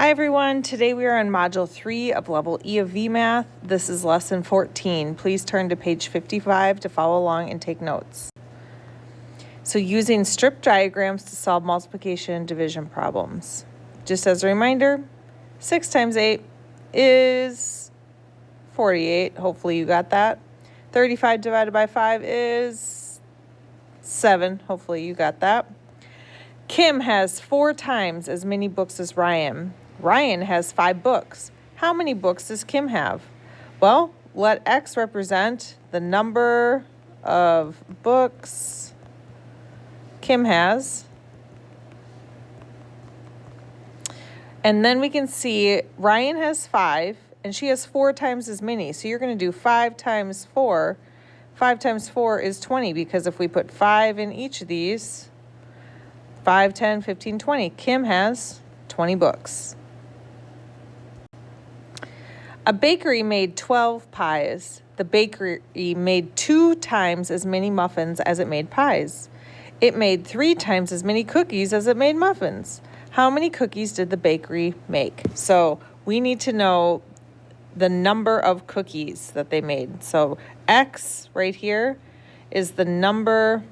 Hi everyone, today we are on Module 3 of Level E of VMath. This is Lesson 14. Please turn to page 55 to follow along and take notes. So using strip diagrams to solve multiplication and division problems. Just as a reminder, 6 times 8 is 48. Hopefully you got that. 35 divided by 5 is 7. Hopefully you got that. Kim has 4 times as many books as Ryan. Ryan has 5 books. How many books does Kim have? Well, let X represent the number of books Kim has. And then we can see Ryan has 5 and she has 4 times as many. So you're going to do 5 times 4. 5 times 4 is 20 because if we put 5 in each of these, 5, 10, 15, 20. Kim has 20 books. A bakery made 12 pies. The bakery made 2 times as many muffins as it made pies. It made 3 times as many cookies as it made muffins. How many cookies did the bakery make? So we need to know the number of cookies that they made. So X right here is the number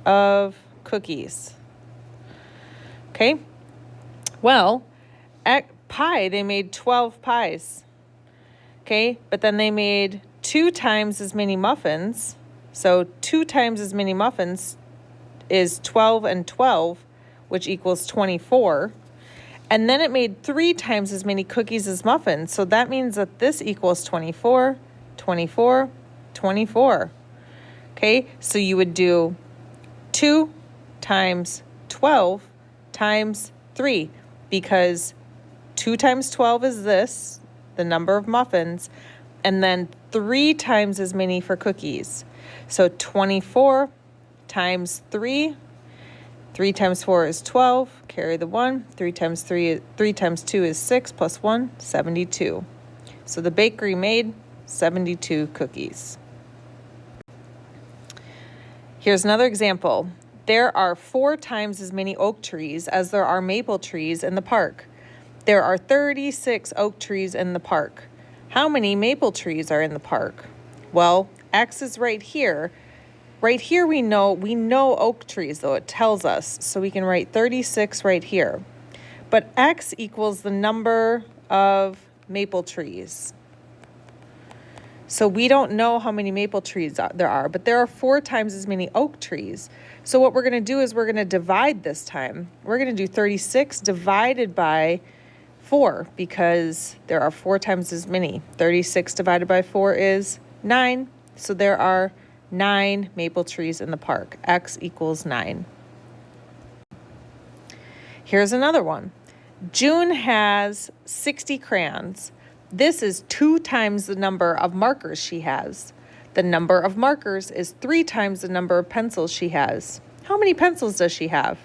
of cookies. Okay, well, at pie, they made 12 pies. Okay, but then they made 2 times as many muffins. So 2 times as many muffins is 12 and 12, which equals 24. And then it made 3 times as many cookies as muffins. So that means that this equals 24, 24, 24. Okay, so you would do 2 times 12 times 3, because 2 times 12 is this, the number of muffins, and then 3 times as many for cookies. So 24 times 3, 3 times 4 is 12, carry the 1, 3 times 3 times 2 is 6, plus 1, 72. So the bakery made 72 cookies. Here's another example. There are 4 times as many oak trees as there are maple trees in the park. There are 36 oak trees in the park. How many maple trees are in the park? Well, X is right here. Right here we know oak trees, though it tells us, so we can write 36 right here. But X equals the number of maple trees. So we don't know how many maple trees there are, but there are 4 times as many oak trees. So what we're going to do is we're going to divide this time. We're going to do 36 divided by 4 because there are 4 times as many. 36 divided by 4 is 9. So there are 9 maple trees in the park. X equals 9. Here's another one. June has 60 crayons. This is 2 times the number of markers she has. The number of markers is 3 times the number of pencils she has. How many pencils does she have?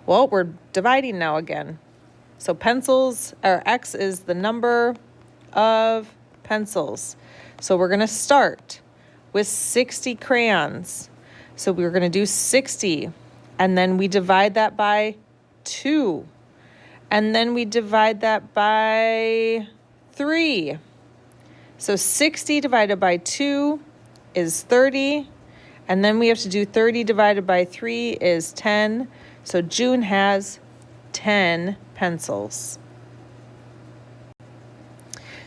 Well, we're dividing now again. So pencils, or X is the number of pencils. So we're going to start with 60 crayons. So we're going to do 60, and then we divide that by 2. And then we divide that by 3. So 60 divided by 2 is 30. And then we have to do 30 divided by 3 is 10. So June has 10 pencils.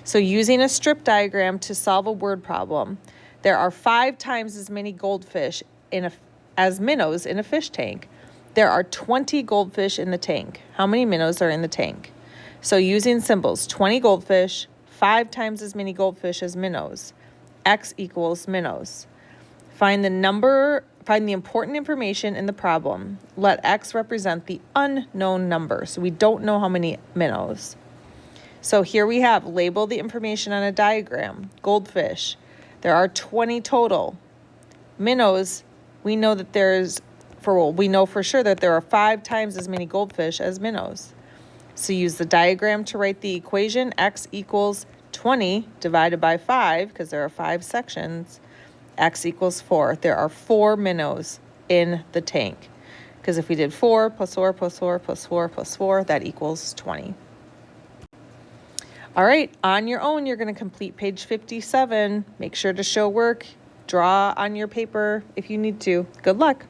So using a strip diagram to solve a word problem, there are 5 times as many goldfish as minnows in a fish tank. There are 20 goldfish in the tank. How many minnows are in the tank? So using symbols, 20 goldfish, 5 times as many goldfish as minnows. X equals minnows. Find the important information in the problem. Let X represent the unknown number. So we don't know how many minnows. So here we have, label the information on a diagram. Goldfish, there are 20 total. Minnows, we know for sure that there are 5 times as many goldfish as minnows. So use the diagram to write the equation. X equals 20 divided by 5, because there are 5 sections. X equals 4. There are 4 minnows in the tank. Because if we did 4 plus 4 plus 4 plus 4 plus 4, that equals 20. All right, on your own, you're going to complete page 57. Make sure to show work. Draw on your paper if you need to. Good luck.